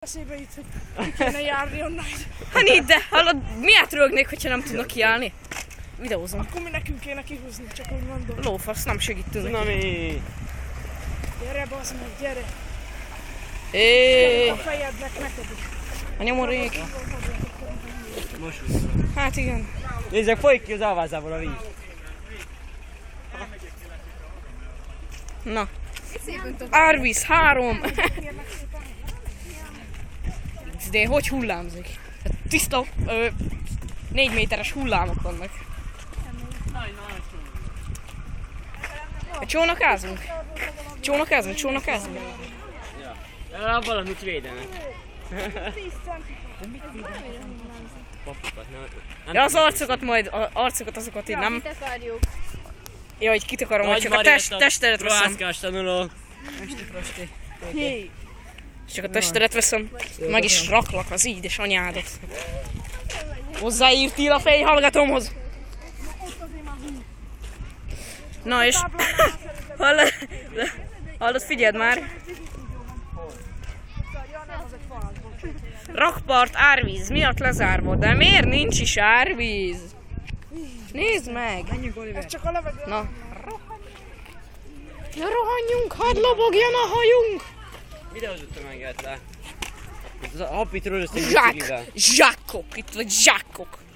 Eszébe jut, hogy ki kéne járni onnan. Hát így, de hallod, miért rögnék, hogyha nem tudnak kiállni? Videózom. Akkor mi nekünk kéne kihúzni, csak úgy mondom. Lófasz, nem segítünk neki. Nami! Gyere, bazd meg, gyere! Éééé. A fejednek neked is. A nyomorék. Most Hát igen. nézzek, folyik ki az alvázából a víz. Na. Árvíz 3. De hogy hullámzik? Tiszta 4 méteres hullámok vannak. Csónakázunk? Csónakázunk? Legalább valamit védenek. Ja, az arcokat majd, arcokat azokat így nem. Ja, hogy kitakarom, hogy csak a testedet veszem. Rohászkás tanuló. Csak a testedet veszem. Meg is raklak az ídes anyádat. Hozzáírtél a fejhallgatómhoz. Na és... Hallod, figyeld már. Rakpart árvíz miatt lezárva, de miért nincs is árvíz? Nézd meg! Ez csak a levegő. Na. Ne rohanjunk, hadd lobogjon a hajunk! Videózott meg le. A hapit rózsaszín Zsák! Zsákok! Itt vagy zsákok!